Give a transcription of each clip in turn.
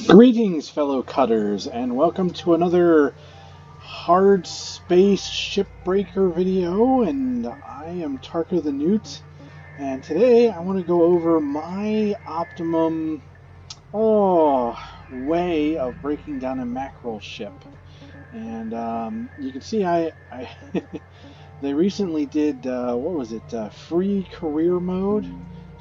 Greetings, fellow cutters, and welcome to another Hardspace Shipbreaker video. And I am Tarko the Newt, and today I want to go over my optimum way of breaking down a mackerel ship. And you can see they recently did free career mode.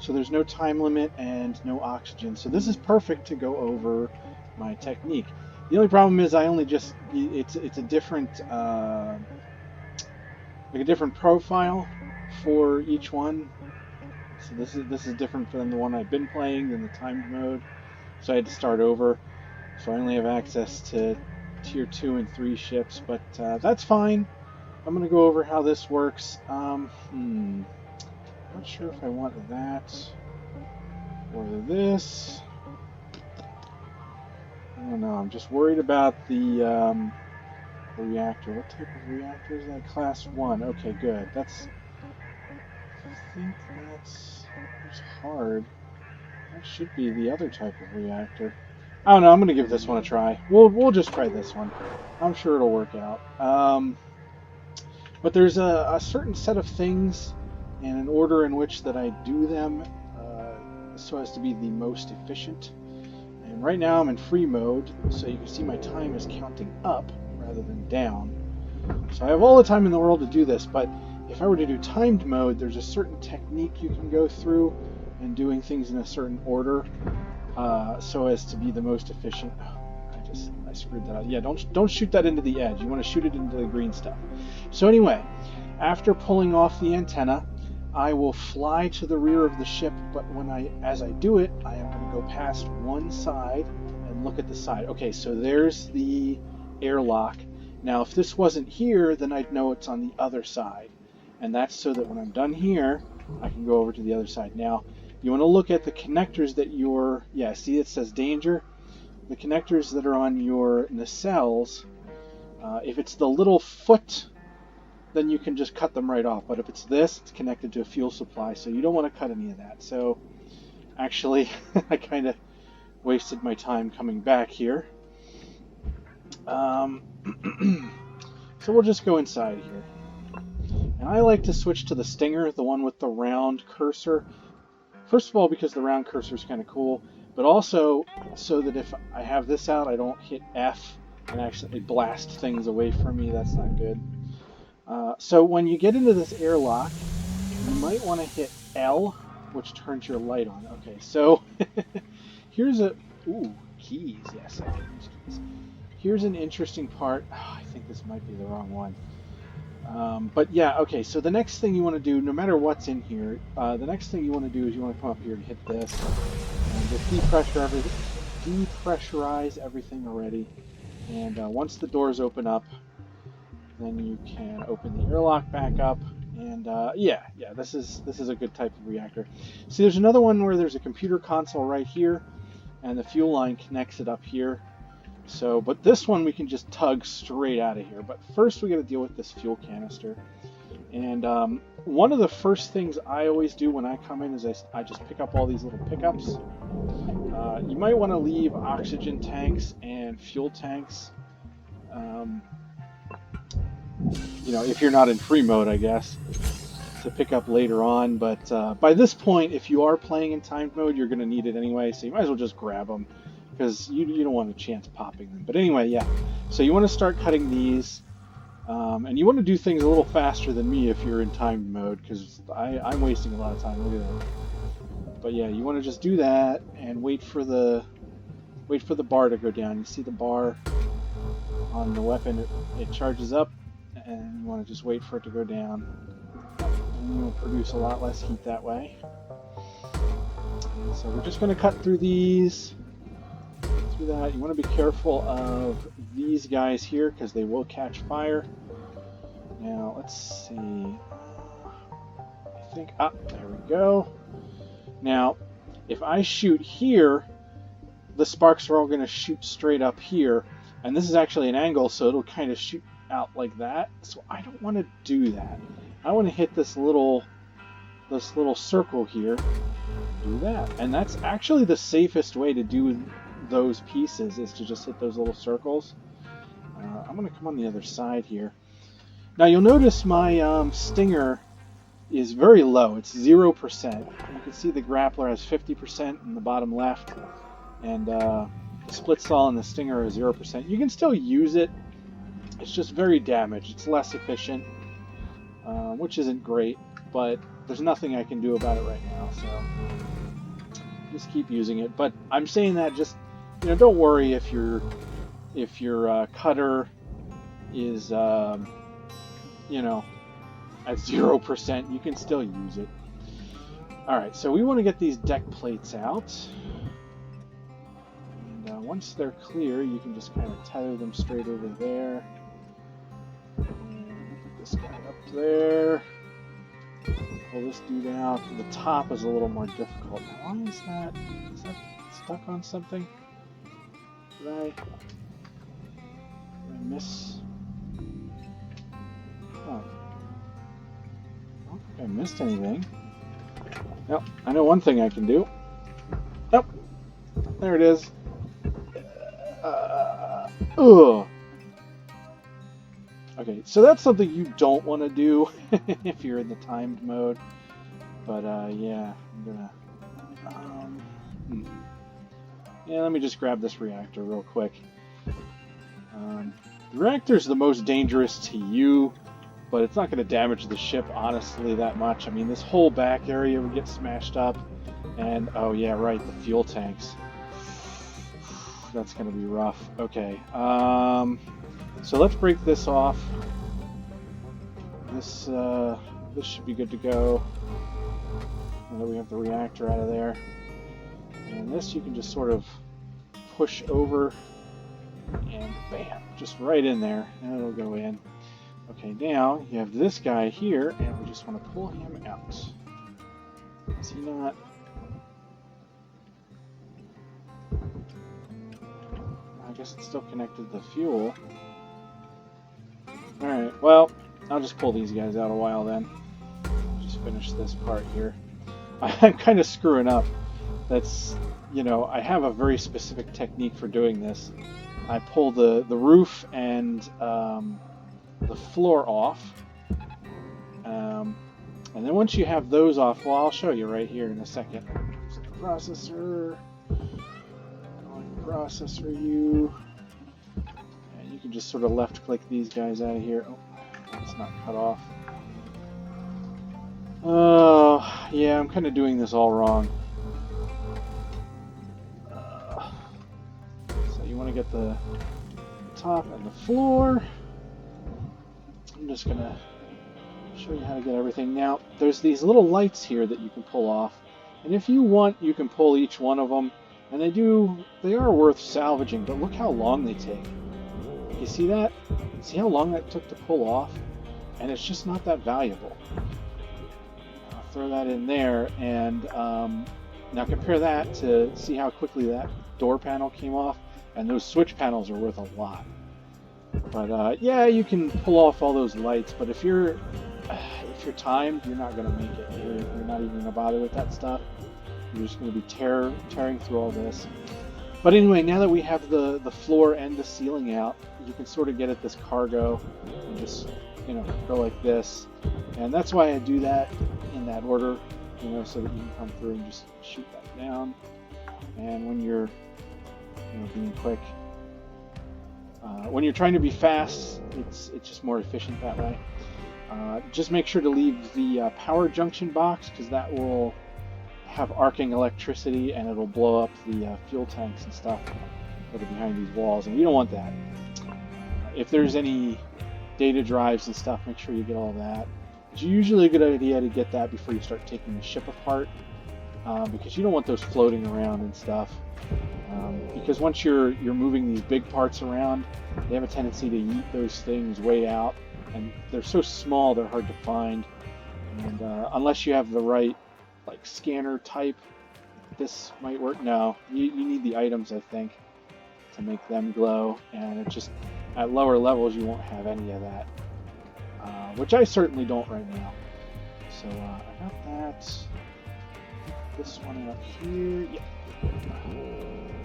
So there's no time limit and no oxygen. So this is perfect to go over my technique. The only problem is it's a different like a different profile for each one. So this is different than the one I've been playing than the timed mode. So I had to start over. So I only have access to tier 2 and 3 ships, but that's fine. I'm going to go over how this works. Not sure if I want that or this. I don't know. I'm just worried about the reactor. What type of reactor is that? Class 1. Okay, good. I think that's hard. That should be the other type of reactor. I don't know. I'm going to give this one a try. We'll just try this one. I'm sure it'll work out. But there's a certain set of things and an order in which that I do them so as to be the most efficient. And right now I'm in free mode, so you can see my time is counting up rather than down. So I have all the time in the world to do this, but if I were to do timed mode, there's a certain technique you can go through and doing things in a certain order so as to be the most efficient. I screwed that up. Yeah, don't shoot that into the edge. You want to shoot it into the green stuff. So anyway, after pulling off the antenna, I will fly to the rear of the ship, but as I do it, I am going to go past one side and look at the side. Okay, so there's the airlock. Now, if this wasn't here, then I'd know it's on the other side. And that's so that when I'm done here, I can go over to the other side. Now, you want to look at the connectors that see it says danger? The connectors that are on your nacelles, if it's the little foot, then you can just cut them right off. But if it's this, it's connected to a fuel supply, so you don't want to cut any of that. So actually, I kind of wasted my time coming back here. So we'll just go inside here. And I like to switch to the Stinger, the one with the round cursor. First of all, because the round cursor is kind of cool, but also so that if I have this out, I don't hit F and actually blast things away from me. That's not good. So when you get into this airlock, you might want to hit L, which turns your light on. Okay, so here's keys. Yes, I can use keys. Here's an interesting part. I think this might be the wrong one. But yeah, okay, so the next thing you want to do, no matter what's in here, the next thing you want to do is you want to come up here and hit this, and just depressurize everything already. And once the doors open up, then you can open the airlock back up, and this is a good type of reactor. See, there's another one where there's a computer console right here, and the fuel line connects it up here. So, but this one we can just tug straight out of here. But first we got to deal with this fuel canister. And one of the first things I always do when I come in is I just pick up all these little pickups. You might want to leave oxygen tanks and fuel tanks. If you're not in free mode, I guess, to pick up later on. But by this point, if you are playing in timed mode, you're going to need it anyway. So you might as well just grab them, because you don't want a chance popping them. But anyway, yeah. So you want to start cutting these, and you want to do things a little faster than me if you're in timed mode, because I'm wasting a lot of time. Look at that. But yeah, you want to just do that and wait for the bar to go down. You see the bar on the weapon, it charges up, and you want to just wait for it to go down. And you'll produce a lot less heat that way. And so we're just going to cut through these. Through that, you want to be careful of these guys here because they will catch fire. Now let's see. I think there we go. Now, if I shoot here, the sparks are all going to shoot straight up here, and this is actually an angle, so it'll kind of shoot out like that. So I don't want to do that. I want to hit this little circle here. Do that, and that's actually the safest way to do those pieces is to just hit those little circles. I'm going to come on the other side here. Now you'll notice my stinger is very low. It's 0%. You can see the grappler has 50% in the bottom left, and the split saw and the stinger are 0%. You can still use it. It's just very damaged. It's less efficient, which isn't great, but there's nothing I can do about it right now, so just keep using it. But I'm saying that just, don't worry if your cutter is at 0%, you can still use it. Alright, so we want to get these deck plates out. And once they're clear, you can just kind of tether them straight over there. And get this guy up there. Pull this dude out. The top is a little more difficult. Now, why is that stuck on something? Did I miss? Oh. I don't think I missed anything. Nope, I know one thing I can do. Nope, there it is. Ugh. Okay, so that's something you don't want to do if you're in the timed mode. But yeah, I'm gonna. Yeah, let me just grab this reactor real quick. The reactor's the most dangerous to you, but it's not going to damage the ship, honestly, that much. I mean, this whole back area would get smashed up. And, oh yeah, right, the fuel tanks. That's going to be rough. Okay, so let's break this off. This should be good to go. Now that we have the reactor out of there. And this you can just sort of push over, and bam, just right in there, and it'll go in. Okay, now you have this guy here, and we just want to pull him out. Is he not? I guess it's still connected to the fuel. Alright, well, I'll just pull these guys out a while then. Just finish this part here. I'm kind of screwing up. That's, I have a very specific technique for doing this. I pull the roof and the floor off, and then once you have those off, well, I'll show you right here in a second. Processor, you, and you can just sort of left click these guys out of here. Oh, it's not cut off. Oh, yeah, I'm kind of doing this all wrong. So you want to get the top and the floor. I'm just going to show you how to get everything. Now, there's these little lights here that you can pull off. And if you want, you can pull each one of them. And they are worth salvaging, but look how long they take. You see that? See how long that took to pull off? And it's just not that valuable. I'll throw that in there, and now compare that to see how quickly that door panel came off. And those switch panels are worth a lot. But yeah, you can pull off all those lights, but if you're timed, you're not going to make it. You're not even going to bother with that stuff. You're just going to be tearing through all this. But anyway, now that we have the floor and the ceiling out, you can sort of get at this cargo and just go like this. And that's why I do that in that order, so that you can come through and just shoot that down. And when you're being quick, when you're trying to be fast, it's just more efficient that way. Just make sure to leave the power junction box, because that will have arcing electricity and it'll blow up the fuel tanks and stuff that are behind these walls, and we don't want that. If there's any data drives and stuff, make sure you get all that. It's usually a good idea to get that before you start taking the ship apart, because you don't want those floating around and stuff. Because once you're moving these big parts around, they have a tendency to yeet those things way out, and they're so small they're hard to find. And unless you have the right scanner type, this might work. No, you need the items, I think, to make them glow, and it just at lower levels you won't have any of that, which I certainly don't right now. So I got that. This one up here. Yeah,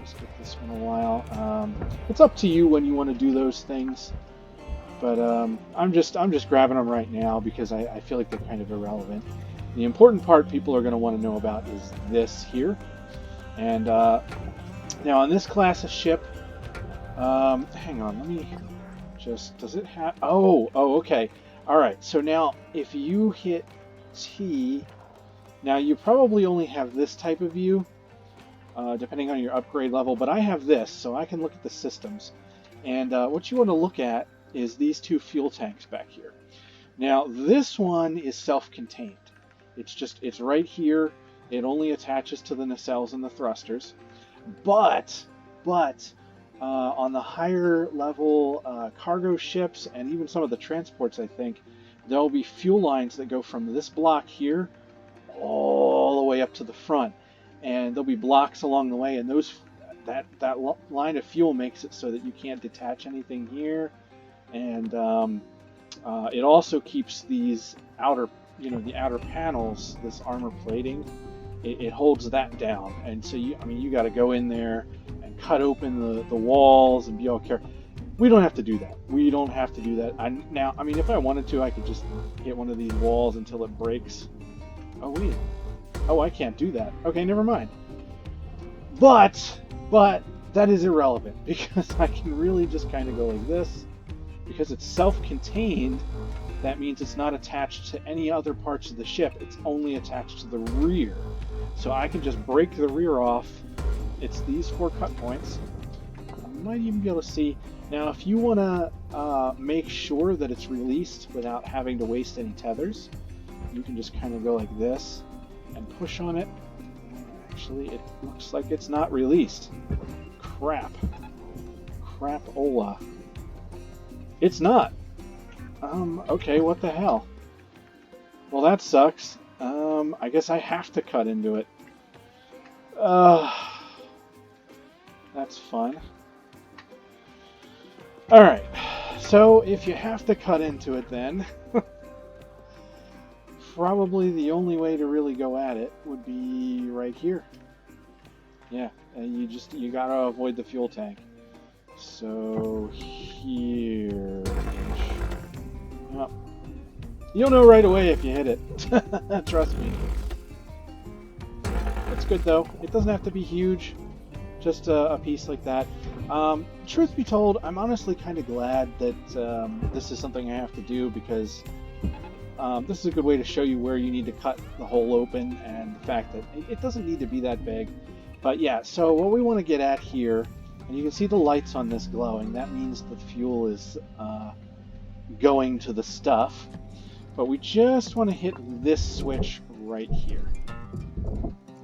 Just get this one a while. It's up to you when you want to do those things, but I'm just grabbing them right now because I feel like they're kind of irrelevant. The important part people are going to want to know about is this here. And now on this class of ship, hang on, let me just, does it have, oh, okay. All right, so now if you hit T, now you probably only have this type of view, depending on your upgrade level, but I have this, so I can look at the systems. And what you want to look at is these two fuel tanks back here. Now, this one is self-contained. It's right here. It only attaches to the nacelles and the thrusters. But on the higher level cargo ships and even some of the transports, I think, there'll be fuel lines that go from this block here all the way up to the front. And there'll be blocks along the way, and that line of fuel makes it so that you can't detach anything here. And it also keeps these outer, the outer panels, this armor plating, it holds that down. And so you got to go in there and cut open the walls and be all careful. We don't have to do that. We don't have to do that. If I wanted to, I could just hit one of these walls until it breaks. Oh wait. Oh, I can't do that. Okay, never mind. But that is irrelevant because I can really just kind of go like this. Because it's self-contained, that means it's not attached to any other parts of the ship. It's only attached to the rear. So I can just break the rear off. It's these 4 cut points. You might even be able to see. Now, if you want to make sure that it's released without having to waste any tethers, you can just kind of go like this and push on it. Actually, it looks like it's not released. Crap-ola. It's not. Okay, what the hell? Well, that sucks. I guess I have to cut into it. That's fun. Alright, so if you have to cut into it then, probably the only way to really go at it would be right here. Yeah, and you gotta avoid the fuel tank. So here. Well, you'll know right away if you hit it. Trust me. It's good though. It doesn't have to be huge. Just a piece like that. Truth be told, I'm honestly kind of glad that this is something I have to do because this is a good way to show you where you need to cut the hole open and the fact that it doesn't need to be that big. But yeah, so what we want to get at here, and you can see the lights on this glowing, that means the fuel is going to the stuff. But we just want to hit this switch right here.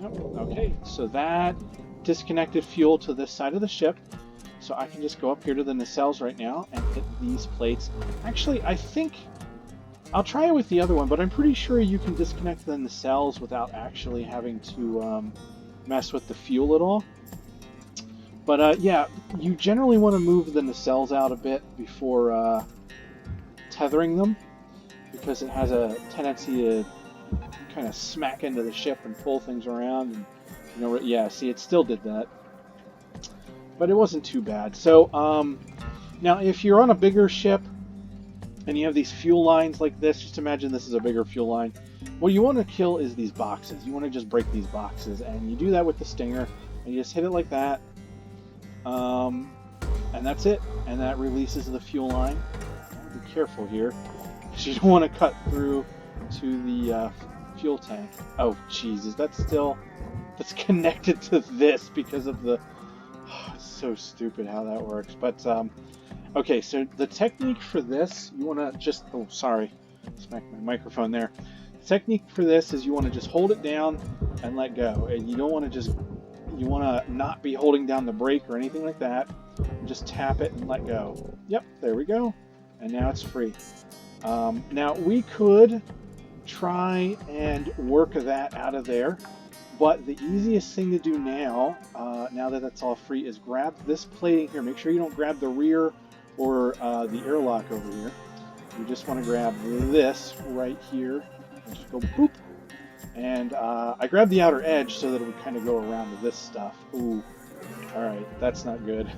Yep. Okay, so that disconnected fuel to this side of the ship. So I can just go up here to the nacelles right now and hit these plates. Actually, I think I'll try it with the other one, but I'm pretty sure you can disconnect the nacelles without actually having to mess with the fuel at all. But yeah, you generally want to move the nacelles out a bit before tethering them, because it has a tendency to kind of smack into the ship and pull things around. And, yeah, see, it still did that. But it wasn't too bad. So now if you're on a bigger ship and you have these fuel lines like this, just imagine this is a bigger fuel line. What you want to kill is these boxes. You want to just break these boxes, and you do that with the Stinger, and you just hit it like that. And that's it. And that releases the fuel line. Be careful here, because you don't want to cut through to the fuel tank. Oh, Jesus, that's connected to this because of the... Oh, it's so stupid how that works. But, okay, so the technique for this, you want to just... Oh, sorry. Smacked my microphone there. The technique for this is you want to just hold it down and let go. And you don't want to just... You want to not be holding down the brake or anything like that. Just tap it and let go. Yep, there we go. And now it's free. Now, we could try and work that out of there. But the easiest thing to do now, now that it's all free, is grab this plating here. Make sure you don't grab the rear or the airlock over here. You just want to grab this right here. And just go boop. And I grabbed the outer edge so that it would kind of go around to this stuff. Ooh, all right, that's not good.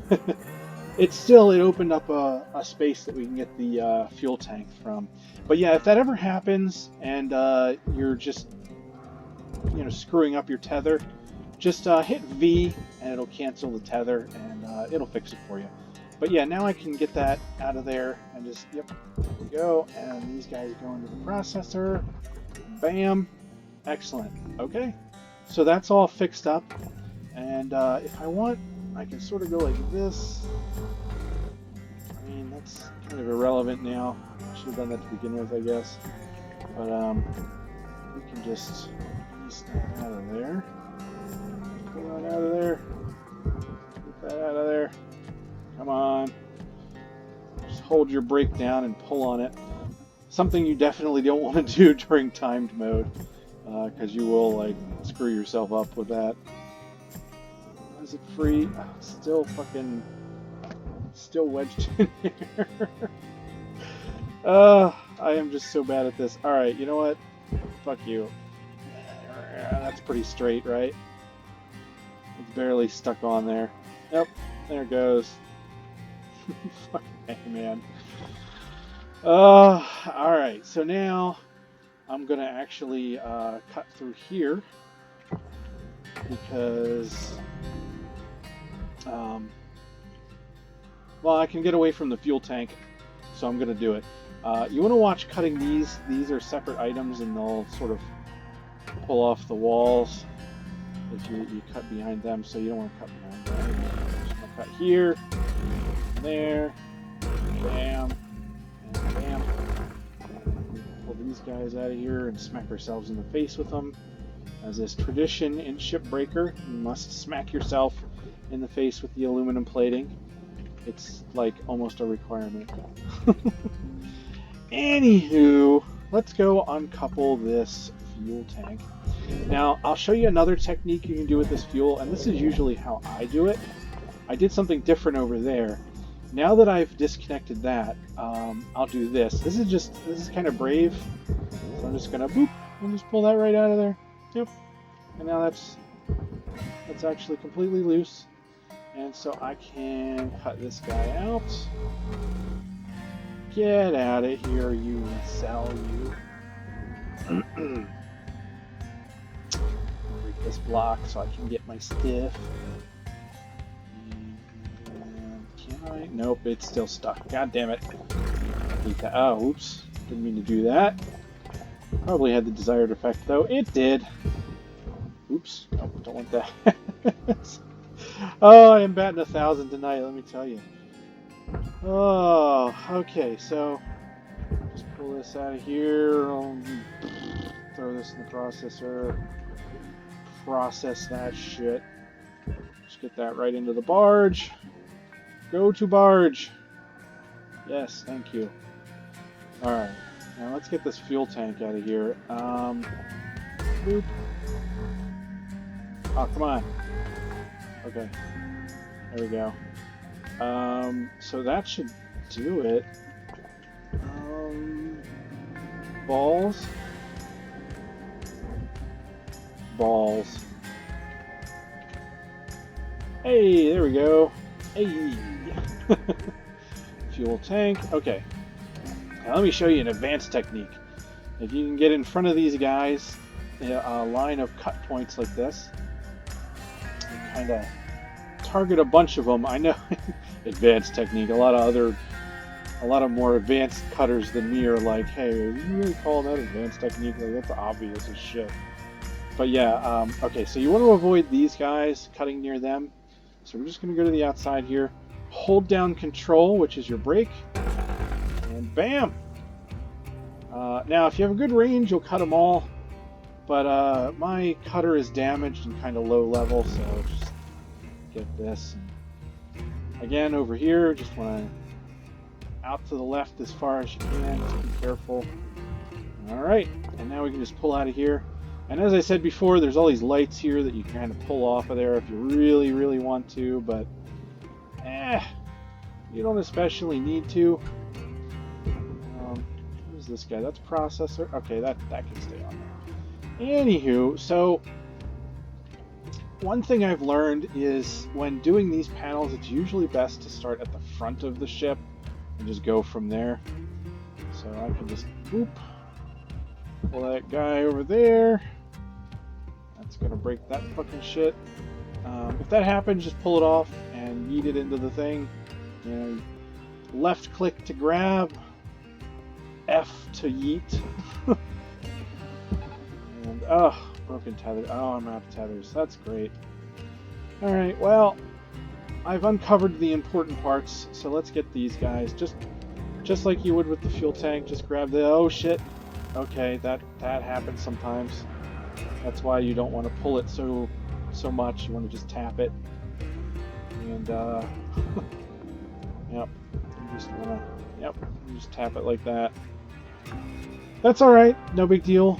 It opened up a space that we can get the fuel tank from. But yeah, if that ever happens and you're just screwing up your tether, just hit V and it'll cancel the tether and it'll fix it for you. But yeah, now I can get that out of there and just, yep, there we go. And these guys go into the processor. Bam. Excellent. Okay. So that's all fixed up. And if I want, I can sort of go like this. I mean, that's kind of irrelevant now. I should have done that to begin with, I guess. But we can just piece that out of there. Pull that out of there. Get that out of there. Come on. Just hold your brake down and pull on it. Something you definitely don't want to do during timed mode, because you will like screw yourself up with that. Is it free? Oh, still wedged in there. I am just so bad at this. Alright, you know what? Fuck you. That's pretty straight, right? It's barely stuck on there. Yep, there it goes. Fucking man. Alright, so now I'm gonna actually cut through here because well, I can get away from the fuel tank, so I'm gonna do it. You want to watch cutting these. These are separate items and they'll sort of pull off the walls if you cut behind them, so you don't want to cut behind them. Just gonna cut here, there, bam, and bam. Pull these guys out of here and smack ourselves in the face with them. As is tradition in Shipbreaker, you must smack yourself in the face with the aluminum plating. It's like almost a requirement. Anywho, let's go uncouple this fuel tank. Now, I'll show you another technique you can do with this fuel, and this is usually how I do it. I did something different over there. Now that I've disconnected that, I'll do this. This is kind of brave. So I'm just gonna boop and just pull that right out of there. Yep. And now that's actually completely loose. And so I can cut this guy out. Get out of here, you sell you. Break this block so I can get my stuff. And can I? Nope, it's still stuck. God damn it. Oh, oops. Didn't mean to do that. Probably had the desired effect, though. It did. Oops. Nope, don't want that. Oh, I am batting 1,000 tonight, let me tell you. Oh, okay, so just pull this out of here, throw this in the processor, process that shit, just get that right into the barge, go to barge, yes, thank you. Alright, now let's get this fuel tank out of here, boop, oh, come on, okay, there we go. So that should do it. Balls. Hey, there we go. Hey. Fuel tank. Okay. Now let me show you an advanced technique. If you can get in front of these guys, a line of cut points like this, and kind of target a bunch of them. I know. Advanced technique. A lot of more advanced cutters than me are like, hey, are you really calling that advanced technique? Like, that's obvious as shit. But yeah, okay, so you want to avoid these guys cutting near them. So we're just going to go to the outside here. Hold down control, which is your brake, and bam! Now, if you have a good range, you'll cut them all. But my cutter is damaged and kind of low level, so just get this. Again, over here, just want to out to the left as far as you can. Just be careful. Alright, and now we can just pull out of here. And as I said before, there's all these lights here that you can kind of pull off of there if you really, really want to, but you don't especially need to. What is this guy? That's processor. Okay, that can stay on there. Anywho, so one thing I've learned is when doing these panels, it's usually best to start at the front of the ship and just go from there. So I can just boop, pull that guy over there. That's gonna break that fucking shit. If that happens, just pull it off and yeet it into the thing. You know, left click to grab, F to yeet. And broken tether. Oh, I'm out of tethers. That's great. All right, well, I've uncovered the important parts, so let's get these guys. Just like you would with the fuel tank, just grab the. Oh shit. Okay, that happens sometimes. That's why you don't want to pull it so much. You want to just tap it. And yep, you just tap it like that. That's all right, no big deal.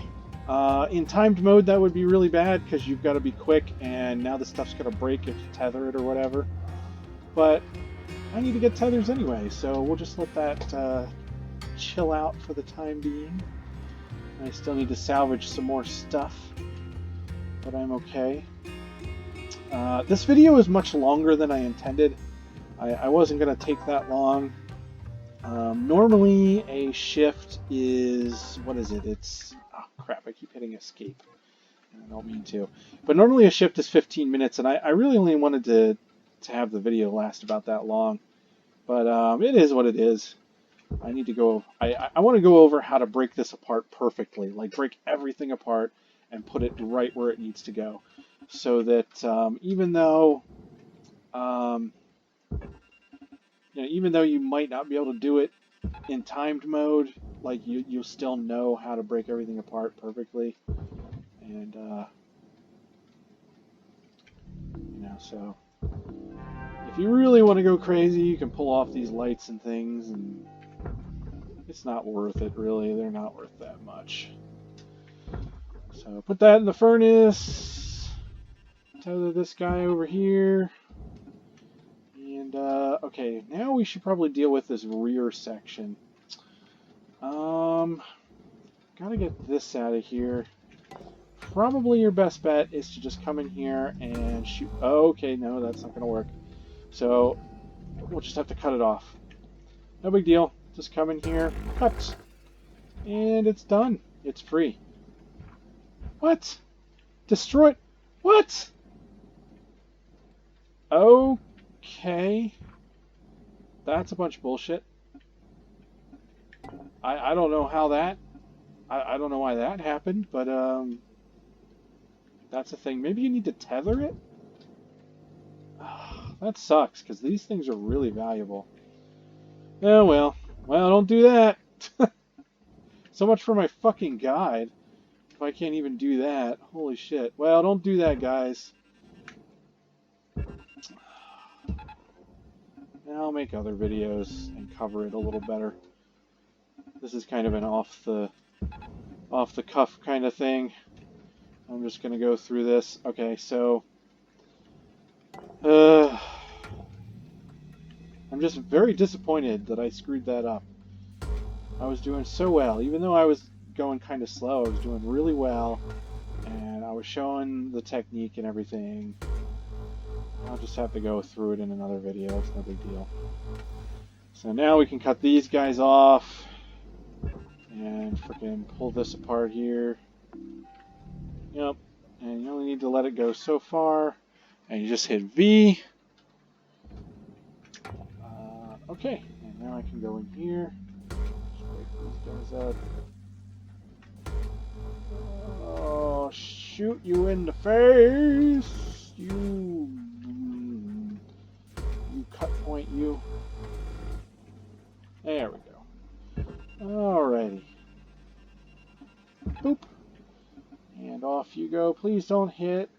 In timed mode, that would be really bad because you've got to be quick, and now the stuff's gonna break if you tether it or whatever. But I need to get tethers anyway, so we'll just let that chill out for the time being. I still need to salvage some more stuff, but I'm okay. This video is much longer than I intended. I wasn't going to take that long. Normally a shift is, what is it? It's, oh crap, I keep hitting escape. I don't mean to. But normally a shift is 15 minutes, and I really only wanted to have the video last about that long. But it is what it is. I need to go, I want to go over how to break this apart perfectly. Like break everything apart and put it right where it needs to go. So that even though you might not be able to do it in timed mode, like you'll still know how to break everything apart perfectly. And so if you really want to go crazy, you can pull off these lights and things, and it's not worth it, really. They're not worth that much. So put that in the furnace. Tether this guy over here. And, okay, now we should probably deal with this rear section. Gotta get this out of here. Probably your best bet is to just come in here and shoot. Oh, okay, no, that's not gonna work. So we'll just have to cut it off. No big deal. Just come in here, cut, and it's done. It's free. What? Destroy it? What? Okay. That's a bunch of bullshit. I don't know how that... I don't know why that happened, but that's a thing. Maybe you need to tether it? That sucks, because these things are really valuable. Oh, well. Well, don't do that. So much for my fucking guide. If I can't even do that. Holy shit. Well, don't do that, guys. I'll make other videos and cover it a little better. This is kind of an off the cuff kind of thing. I'm just gonna go through this. Okay, so I'm just very disappointed that I screwed that up. I was doing so well, even though I was going kind of slow. I was doing really well, and I was showing the technique and everything. I'll just have to go through it in another video. It's no big deal. So now we can cut these guys off and freaking pull this apart here. Yep. And you only need to let it go so far, and you just hit V. Okay, and now I can go in here. Just break these guys up. Oh, shoot you in the face! You cut point, you. There we go. Alrighty. Boop. And off you go. Please don't hit.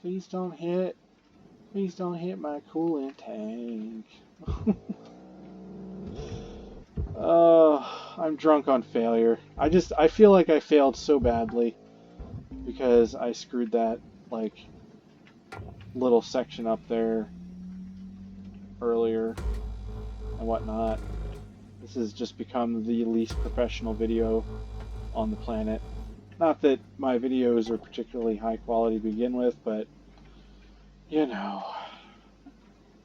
Please don't hit. Please don't hit my coolant tank. I'm drunk on failure. I feel like I failed so badly because I screwed that, like, little section up there earlier and whatnot. This has just become the least professional video on the planet. Not that my videos are particularly high quality to begin with, but you know,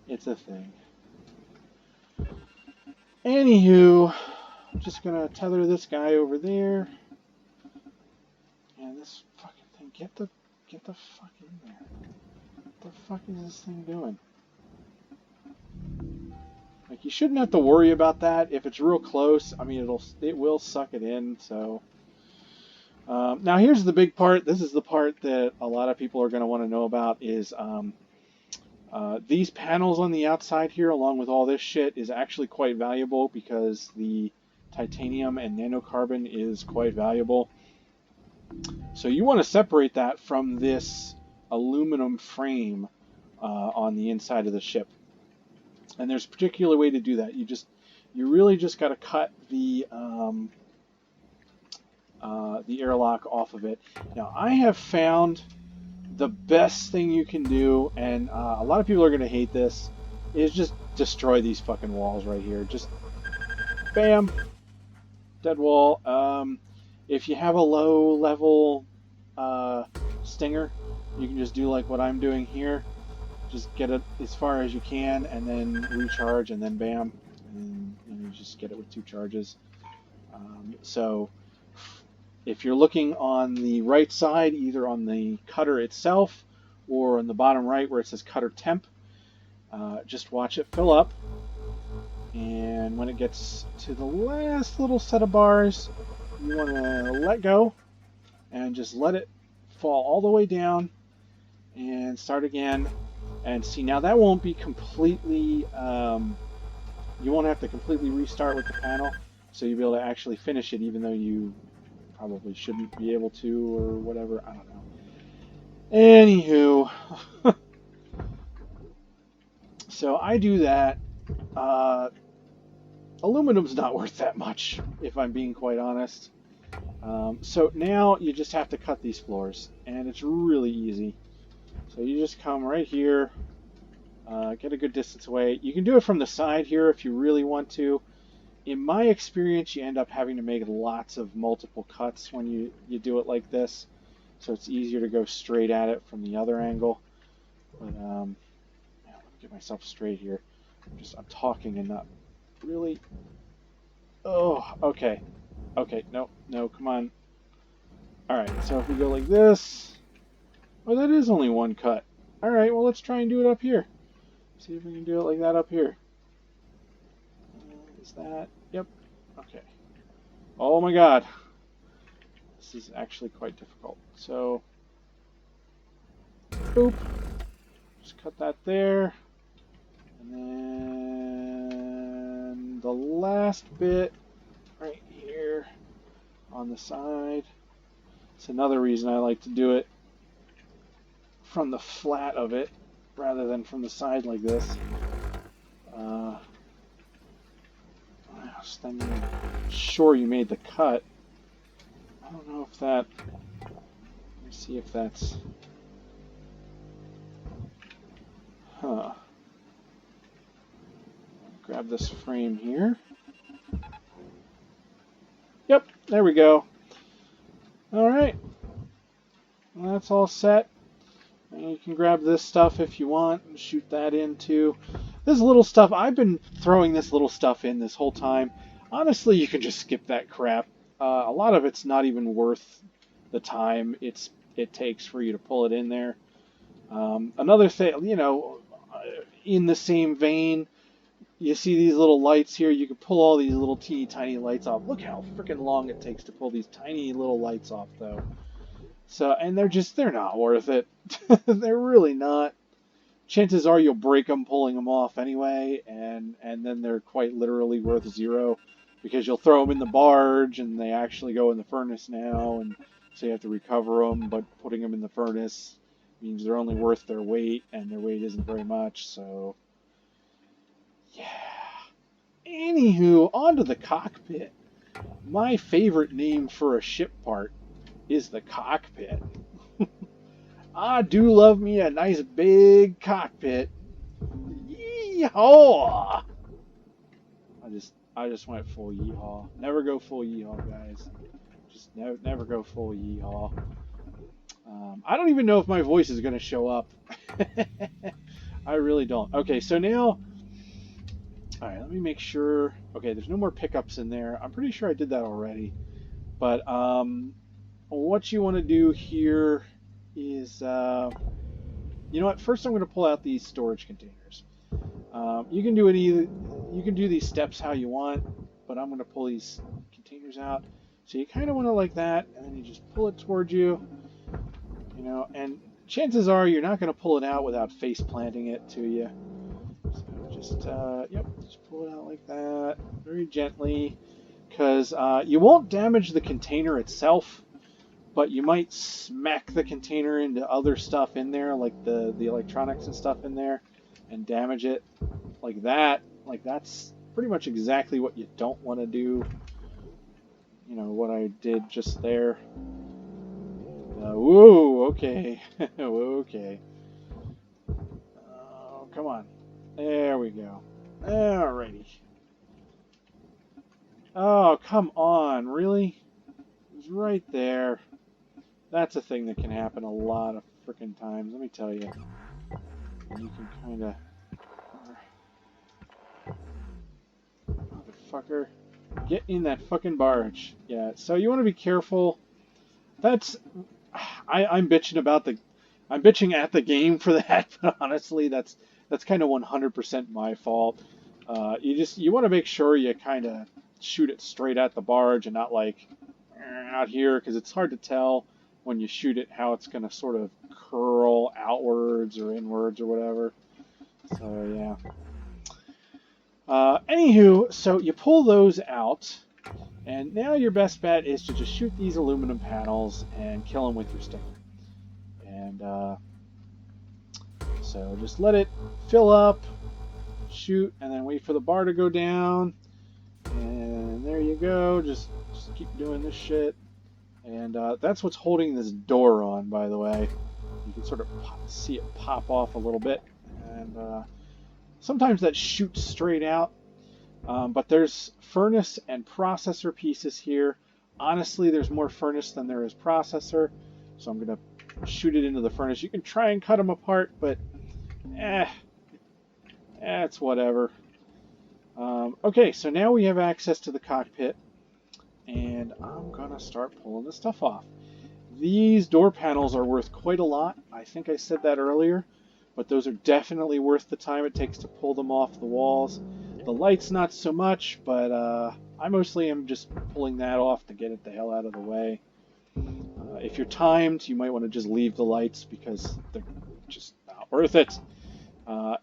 it's a thing. Anywho, I'm just gonna tether this guy over there. And this fucking thing, get the fuck in there. What the fuck is this thing doing? Like, you shouldn't have to worry about that. If it's real close, I mean, it will suck it in, so. Now here's the big part. This is the part that a lot of people are going to want to know about is these panels on the outside here, along with all this shit, is actually quite valuable because the titanium and nanocarbon is quite valuable. So you want to separate that from this aluminum frame on the inside of the ship. And there's a particular way to do that. You really just got to cut the airlock off of it. Now I have found the best thing you can do, and a lot of people are going to hate this, is just destroy these fucking walls right here. Just bam, dead wall. If you have a low level stinger, you can just do like what I'm doing here. Just get it as far as you can, and then recharge, and then bam, and you just get it with 2 charges. So if you're looking on the right side, either on the cutter itself or on the bottom right where it says cutter temp, just watch it fill up, and when it gets to the last little set of bars, you want to let go and just let it fall all the way down and start again. And see, now that won't be completely, you won't have to completely restart with the panel, so you'll be able to actually finish it even though you probably shouldn't be able to or whatever, I don't know. Anywho, so I do that. Aluminum's not worth that much, if I'm being quite honest. So now you just have to cut these floors, and it's really easy. So you just come right here, get a good distance away. You can do it from the side here if you really want to. In my experience, you end up having to make lots of multiple cuts when you do it like this. So it's easier to go straight at it from the other angle. But let me get myself straight here. I'm talking and not really. Oh, okay. Okay, no, come on. Alright, so if we go like this. Oh, that is only one cut. Alright, well, let's try and do it up here. See if we can do it like that up here. Is that? Yep. Okay. Oh my god. This is actually quite difficult. So, boop. Just cut that there. And then the last bit right here on the side. It's another reason I like to do it from the flat of it rather than from the side like this. Then you're sure you made the cut. I don't know if that. Let me see if that's. Huh. Grab this frame here. Yep, there we go. Alright. Well, that's all set. And you can grab this stuff if you want and shoot that in too. This little stuff, I've been throwing this little stuff in this whole time. Honestly, you can just skip that crap. A lot of it's not even worth the time it takes for you to pull it in there. Another thing, you know, in the same vein, you see these little lights here. You can pull all these little teeny tiny lights off. Look how freaking long it takes to pull these tiny little lights off, though. So, and they're not worth it. They're really not. Chances are you'll break them pulling them off anyway, and then they're quite literally worth 0 because you'll throw them in the barge and they actually go in the furnace now, and so you have to recover them, but putting them in the furnace means they're only worth their weight, and their weight isn't very much, so yeah. Anywho, onto the cockpit. My favorite name for a ship part is the cockpit. I do love me a nice big cockpit. Yeehaw! I just went full yeehaw. Never go full yeehaw, guys. Just never go full yeehaw. I don't even know if my voice is going to show up. I really don't. Okay, so now, all right, let me make sure. Okay, there's no more pickups in there. I'm pretty sure I did that already. But what you want to do here is, you know what? First, I'm going to pull out these storage containers. You can do it either. You can do these steps how you want, but I'm going to pull these containers out. So you kind of want to like that, and then you just pull it towards you. You know, and chances are you're not going to pull it out without face planting it to you. So just, yep, just pull it out like that, very gently, because you won't damage the container itself, but you might smack the container into other stuff in there, like the electronics and stuff in there, and damage it like that. Like that's pretty much exactly what you don't want to do. You know, what I did just there. Whoa, okay. Okay. Oh, come on. There we go. Alrighty. Oh, come on. Really? It was right there. That's a thing that can happen a lot of frickin' times, let me tell you. You can kind of... Motherfucker. Get in that fucking barge. Yeah, so you want to be careful. That's... I'm bitching about the... I'm bitching at the game for that, but honestly, that's kind of 100% my fault. You want to make sure you kind of shoot it straight at the barge and not like out here, because it's hard to tell when you shoot it how it's going to sort of curl outwards or inwards or whatever. So yeah. Anywho, so you pull those out, and now your best bet is to just shoot these aluminum panels and kill them with your stinger. And so just let it fill up, shoot, and then wait for the bar to go down. And there you go. Just keep doing this shit. And that's what's holding this door on, by the way. You can sort of see it pop off a little bit. And sometimes that shoots straight out. But there's furnace and processor pieces here. Honestly, there's more furnace than there is processor. So I'm going to shoot it into the furnace. You can try and cut them apart, but it's whatever. Okay, so now we have access to the cockpit, and I'm gonna start pulling this stuff off. These door panels are worth quite a lot. I think I said that earlier, but those are definitely worth the time it takes to pull them off the walls. The lights not so much, but I mostly am just pulling that off to get it the hell out of the way. If you're timed, you might want to just leave the lights because they're just not worth it.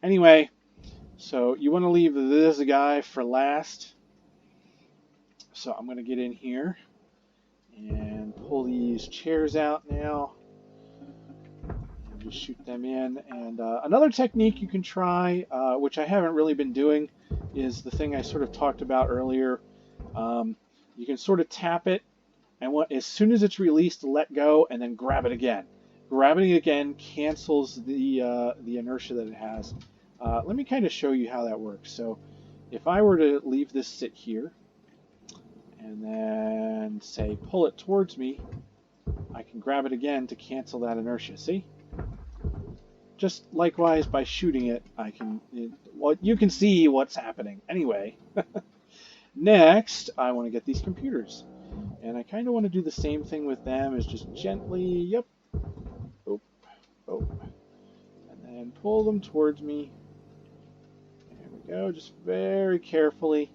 Anyway, so you want to leave this guy for last. So I'm going to get in here and pull these chairs out now. And just shoot them in. And another technique you can try, which I haven't really been doing, is the thing I sort of talked about earlier. You can sort of tap it, and as soon as it's released, let go, and then grab it again. Grabbing it again cancels the inertia that it has. Let me kind of show you how that works. So if I were to leave this sit here and then say pull it towards me, I can grab it again to cancel that inertia. See? Just likewise by shooting it, well, you can see what's happening. Anyway, next I want to get these computers. And I kind of want to do the same thing with them, is just gently, yep, oh, and then pull them towards me. There we go, just very carefully,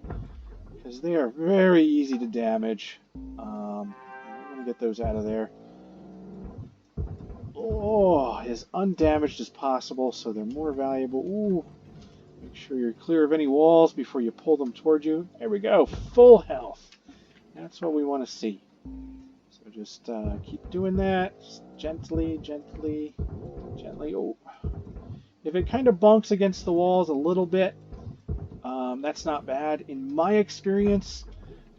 because they are very easy to damage. I'm going to get those out of there. Oh, as undamaged as possible, so they're more valuable. Ooh, make sure you're clear of any walls before you pull them towards you. There we go, full health. That's what we want to see. So just keep doing that, just gently. Oh, if it kind of bunks against the walls a little bit, that's not bad. In my experience,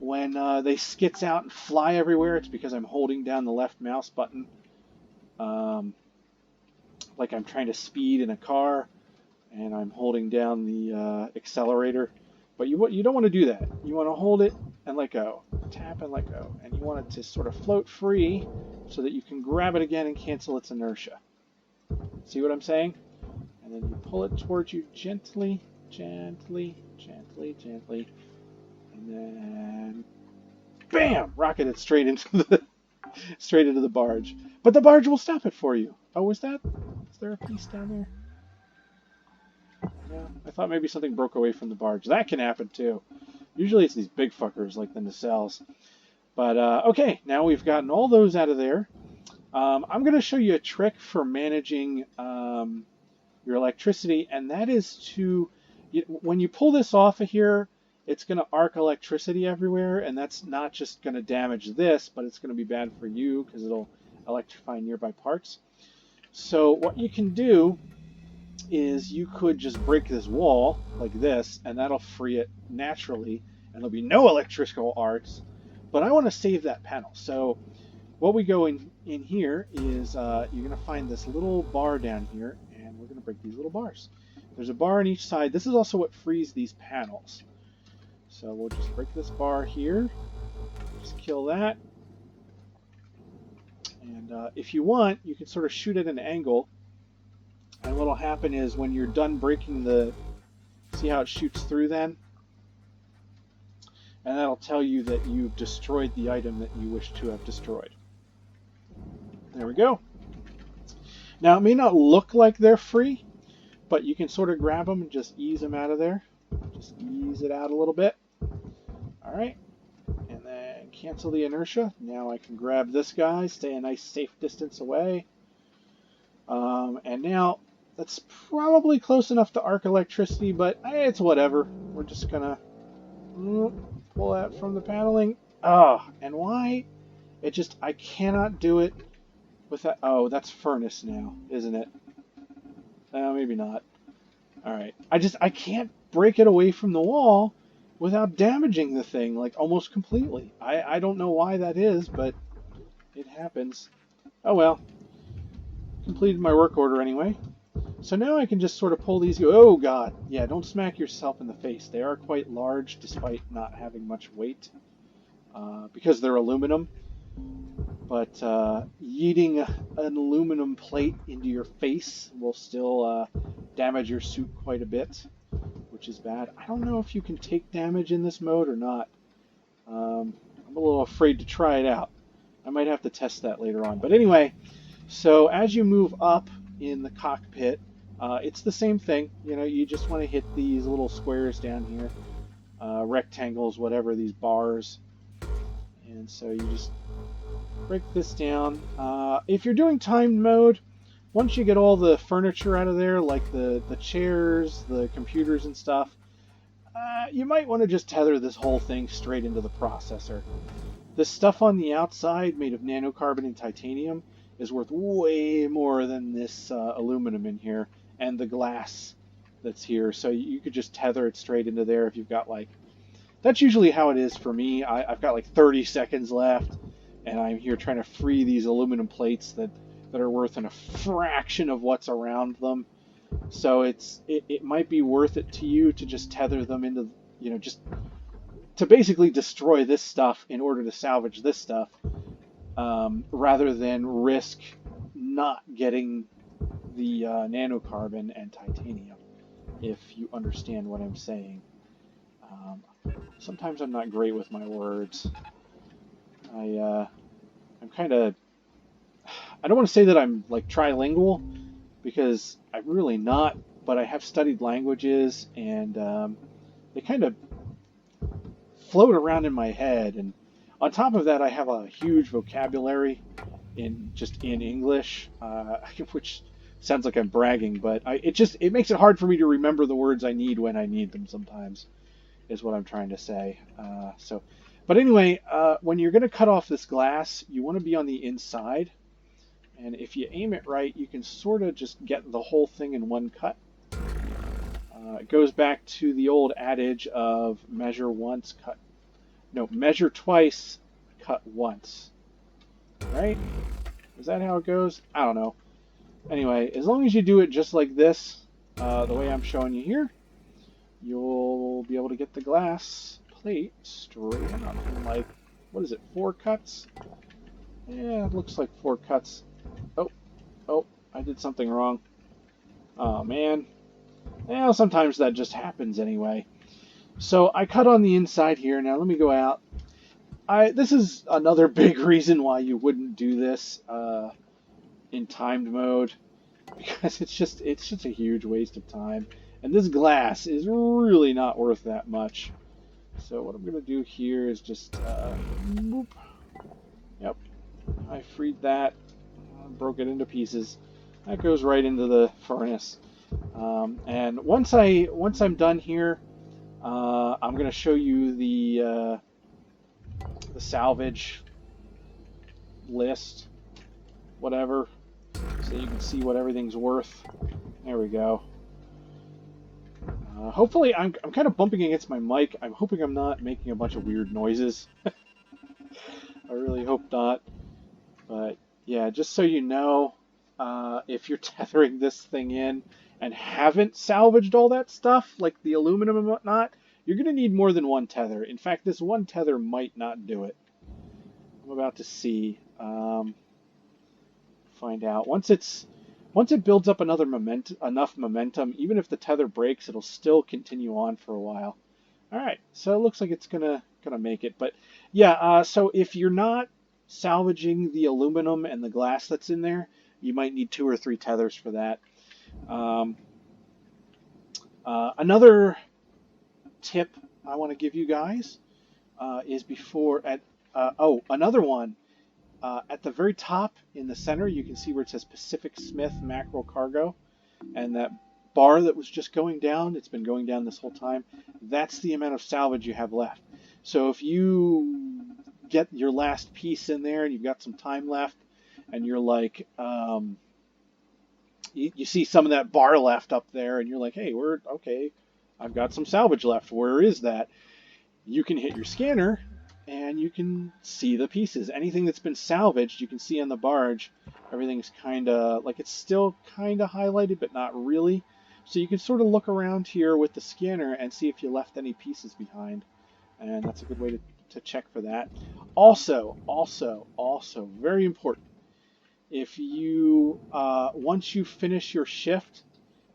when they skits out and fly everywhere, it's because I'm holding down the left mouse button, like I'm trying to speed in a car, and I'm holding down the accelerator. But you don't want to do that. You want to hold it and let go. Tap and let go. And you want it to sort of float free so that you can grab it again and cancel its inertia. See what I'm saying? And then you pull it towards you gently, gently, gently, gently. And then bam! Rocket it straight into the barge. But the barge will stop it for you. Oh, is there a piece down there? Yeah, I thought maybe something broke away from the barge. That can happen too. Usually it's these big fuckers like the nacelles. But okay, now we've gotten all those out of there. I'm going to show you a trick for managing your electricity, and that is when you pull this off of here, it's going to arc electricity everywhere, and that's not just going to damage this, but it's going to be bad for you because it'll electrify nearby parts. So what you can do is you could just break this wall like this, and that'll free it naturally, and there'll be no electrical arcs. But I want to save that panel. So what we go in here is you're going to find this little bar down here, and we're going to break these little bars. There's a bar on each side. This is also what frees these panels. So we'll just break this bar here. Just kill that. And if you want, you can sort of shoot at an angle. And what'll happen is when you're done breaking see how it shoots through then? And that'll tell you that you've destroyed the item that you wish to have destroyed. There we go. Now it may not look like they're free, but you can sort of grab them and just ease them out of there. Just ease it out a little bit. Alright. And then cancel the inertia. Now I can grab this guy, stay a nice safe distance away. And now that's probably close enough to arc electricity, but it's whatever. We're just gonna pull that from the paneling. And why? I cannot do it with that. Oh, that's furnace now, isn't it? Maybe not. Alright. I can't break it away from the wall without damaging the thing, like, almost completely. I don't know why that is, but it happens. Oh well. Completed my work order anyway. So now I can just sort of pull these. Oh god, yeah, don't smack yourself in the face. They are quite large despite not having much weight because they're aluminum. But yeeting an aluminum plate into your face will still damage your suit quite a bit, which is bad. I don't know if you can take damage in this mode or not. I'm a little afraid to try it out. I might have to test that later on. But anyway, so as you move up in the cockpit, it's the same thing. You know, you just want to hit these little squares down here, rectangles, whatever, these bars. And so you just break this down. If you're doing timed mode, once you get all the furniture out of there, like the chairs, the computers and stuff, you might want to just tether this whole thing straight into the processor. This stuff on the outside, made of nanocarbon and titanium, is worth way more than this aluminum in here, and the glass that's here. So you could just tether it straight into there if you've got like... That's usually how it is for me. I've got like 30 seconds left, and I'm here trying to free these aluminum plates that are worth a fraction of what's around them. So it might be worth it to you to just tether them into, you know, just to basically destroy this stuff in order to salvage this stuff, rather than risk not getting the nanocarbon and titanium, if you understand what I'm saying. Sometimes I'm not great with my words. I'm kind of... I don't want to say that I'm like trilingual, because I'm really not, but I have studied languages, and they kind of float around in my head. And on top of that, I have a huge vocabulary in English, which sounds like I'm bragging, but it makes it hard for me to remember the words I need when I need them sometimes, is what I'm trying to say. But anyway, when you're going to cut off this glass, you want to be on the inside. And if you aim it right, you can sort of just get the whole thing in one cut. It goes back to the old adage of measure twice, cut once. Right? Is that how it goes? I don't know. Anyway, as long as you do it just like this, the way I'm showing you here, you'll be able to get the glass plate straight up in like, what is it, 4 cuts? Yeah, it looks like 4 cuts. Oh, oh, I did something wrong. Oh man. Well, sometimes that just happens anyway. So I cut on the inside here. Now let me go out. This is another big reason why you wouldn't do this in timed mode, because it's just a huge waste of time. And this glass is really not worth that much. So what I'm gonna do here is just boop. Yep, I freed that, broke it into pieces. That goes right into the furnace. And once I'm done here, I'm gonna show you the salvage list, whatever, so you can see what everything's worth. There we go. Hopefully, I'm kind of bumping against my mic. I'm hoping I'm not making a bunch of weird noises. I really hope not. But yeah, just so you know, if you're tethering this thing in and haven't salvaged all that stuff, like the aluminum and whatnot, you're going to need more than one tether. In fact, this one tether might not do it. I'm about to see. Find out. Once it builds up enough momentum, even if the tether breaks, it'll still continue on for a while. All right, so it looks like it's gonna make it. But yeah, so if you're not salvaging the aluminum and the glass that's in there, you might need 2 or 3 tethers for that. Another tip I want to give you guys is another one. At the very top in the center, you can see where it says Pacific Smith Mackerel Cargo, and that bar that was just going down, it's been going down this whole time, that's the amount of salvage you have left. So if you get your last piece in there and you've got some time left, and you're like, you see some of that bar left up there, and you're like, hey, okay, I've got some salvage left. Where is that? You can hit your scanner and you can see the pieces. Anything that's been salvaged, you can see on the barge. Everything's kind of like, it's still kind of highlighted, but not really. So you can sort of look around here with the scanner and see if you left any pieces behind. And that's a good way to check for that. Also, very important. If you, once you finish your shift,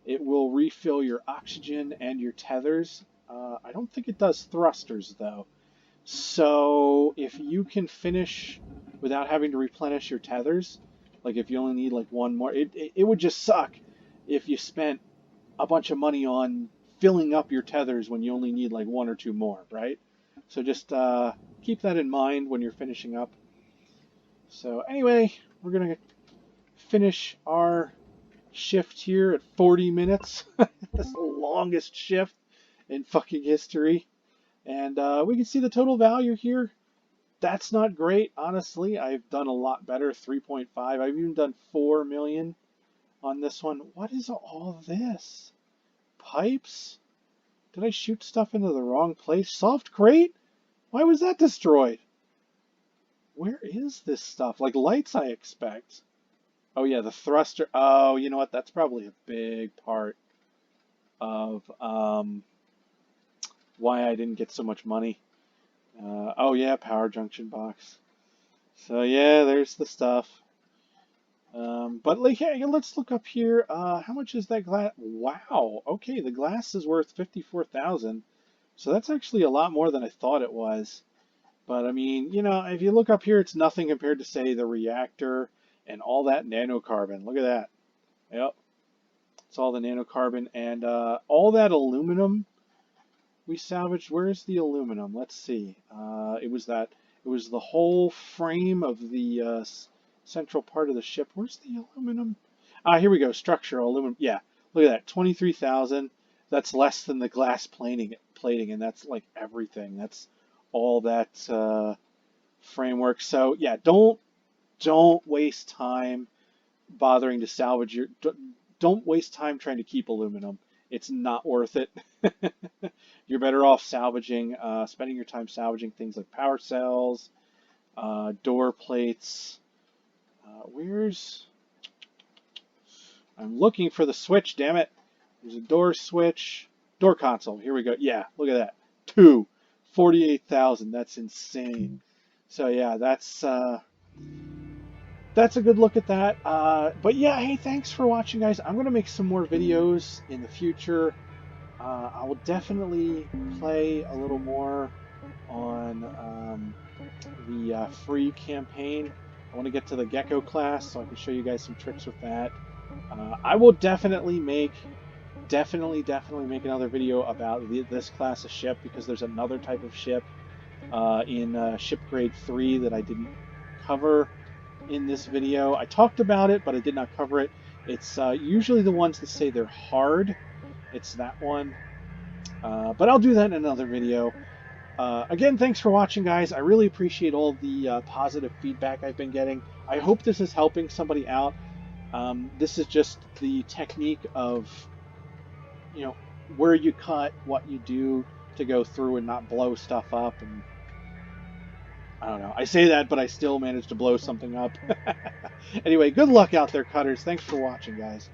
it will refill your oxygen and your tethers. I don't think it does thrusters though. So if you can finish without having to replenish your tethers, like if you only need like one more, it would just suck if you spent a bunch of money on filling up your tethers when you only need like 1 or 2 more, right? So just keep that in mind when you're finishing up. So anyway, we're gonna finish our shift here at 40 minutes. That's the longest shift in fucking history. And we can see the total value here. That's not great, honestly. I've done a lot better, 3.5. I've even done 4 million on this one. What is all this? Pipes? Did I shoot stuff into the wrong place? Soft crate? Why was that destroyed? Where is this stuff? Like lights, I expect. Oh yeah, the thruster. Oh, you know what? That's probably a big part of why I didn't get so much money. Oh yeah, power junction box. So yeah, there's the stuff. But like, hey, let's look up here. How much is that glass? Wow. Okay, the glass is worth 54,000. So that's actually a lot more than I thought it was. But I mean, you know, if you look up here, it's nothing compared to say the reactor and all that nanocarbon. Look at that. Yep. It's all the nanocarbon and all that aluminum we salvaged. Where's the aluminum? Let's see. It was the whole frame of the central part of the ship. Where's the aluminum? Here we go. Structural aluminum. Yeah, look at that. 23,000. That's less than the glass plating, and that's like everything. That's all that framework. So yeah, don't waste time bothering to salvage your. Don't waste time trying to keep aluminum. It's not worth it. You're better off salvaging, spending your time salvaging things like power cells, door plates. I'm looking for the switch, damn it. There's a door switch, Door console. Here we go. Yeah, look at that. 48,000. That's insane. So yeah, that's a good look at that. But yeah, hey, thanks for watching, guys. I'm gonna make some more videos in the future. I will definitely play a little more on the free campaign. I want to get to the Gecko class so I can show you guys some tricks with that. I will definitely make another video about this class of ship, because there's another type of ship in Ship Grade 3 that I didn't cover in this video. I talked about it, but I did not cover it. It's usually the ones that say they're hard. It's that one. But I'll do that in another video. Again, thanks for watching, guys. I really appreciate all the positive feedback I've been getting. I hope this is helping somebody out. This is just the technique of, where you cut, what you do to go through and not blow stuff up. And I don't know. I say that, but I still manage to blow something up. Anyway, good luck out there, cutters. Thanks for watching, guys.